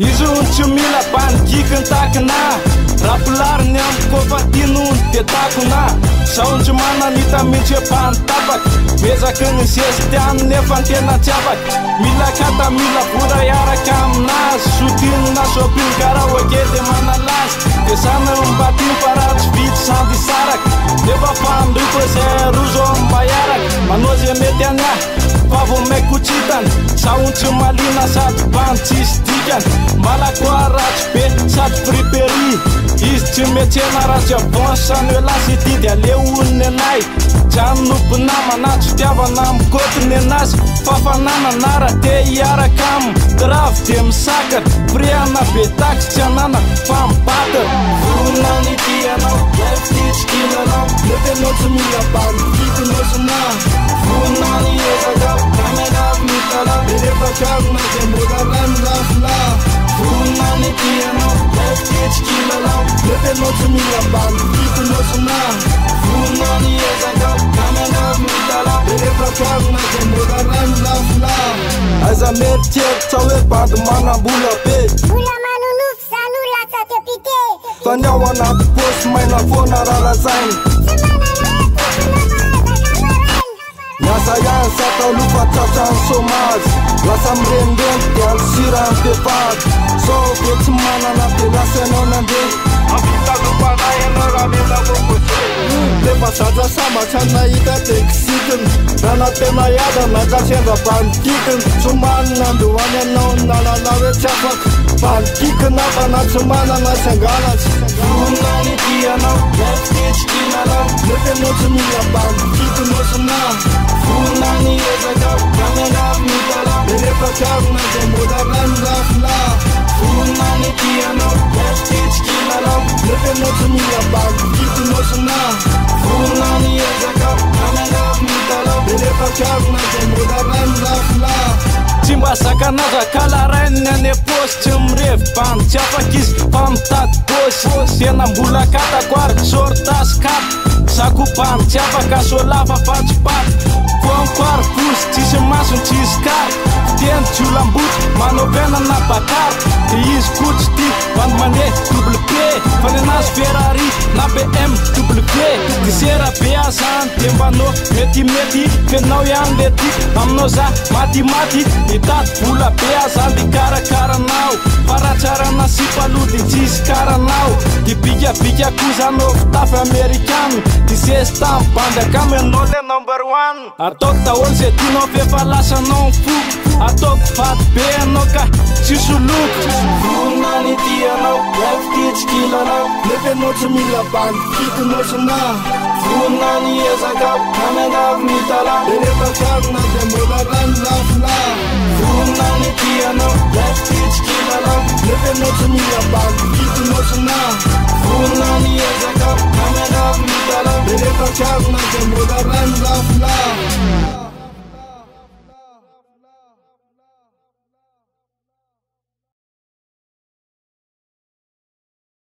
izy ony tsy mila panikikiny takina rapilariny amiko kofa tinony de takona saontsy mananita mihitsy epanitapaky mezaky ny zesy tiany nefa ny tena tsy afaky mila kata mila bora iaraka aminazy sotinina sopiny karaha oke de manalazy de sana mbatiny fa raha tsy vitsy sandy saraky nefa fandriko zay rozo mba iaraky manao zay mety ania fa vo maikotsitany saontsy malina sady bantsisy dikany malako aratsy be sady fripery izy tsy metsena raha tsy avansany hoe lasy didy aleoniny anay janonompo namana tsy fitiavana mikotiny anazy fafanana raha te hiaraka aminy grave de misakatra priana be taxy tsy anana fa mibata vonany ty anao lefititsikinanao letenao tsy mila bandikinao sona vonany ezakao kameravy mitala erefakavina de mbola rany lafila vonany ty anao lefititsikinanao letenao tsy mila bandikinao sona vonany ezakao kameravy mitala erefakavina de mbola rany lafila aiza meritseritra hoe bandy manambola be Bola manonofo zany olo lasa te pite tany ao anaty posy maina foana rarazainy miasa ihany satao lofa tratrany somazy lasa mirenireny de alosirany tefady so be tsy manana de lasa ianao nandeha ampitalopanay ianao raha mila vokote lefa zaza sambatra nahita de kisikiny raha natena iada nadrasendra bandikiny somanina andohany anao nalala hoe tsy afaky bandikina fa na tsy manana tsy angalatsy vonany ty anao lefititsikinanao letenao tsy mila bandikinao sona vonany ezakao kameravy mitala erefakavina de mbola rany lafila vonany ty anao lefititsikinanao letenao tsy mila bandikinao sona vonany ezakao kameravy mitala erefakavina de mbola rany lafila tsy mba zakanaza kalaraininy ane posy tsy mirevy bandy tsy afaky izy fa mitady posy tena mbola katako ary sortasy katy zako bandy tsy afaka solafa fa tsy paty konkoary posy tsisy masony tsisy kary teny jiolamboty manao penana bakary de izy kotsy ty bandy mane WP fa ny anazy Ferrari na BMW de sera be azany de mbanao metimety fenao ihany le ty aminao za matimaty hitady vola be azany de karakaranao fa raha tsarana sipalody tsisy karanao de bikabika kozanao fitafy amerikany de sesy tamy bandy akamenao le number 1 ataoko daholo zay tianao fefa lasanao fo ataoko vaty be anao ka tsy soloko vonany ty anao lefititsikinanao letenao tsy mila bandikinao sona vonany ezakao kameravy mitala erefakavina de mbola rany lafila vonany ty anao lefititsikinanao letenao tsy mila bandikinao sona vonany ezakao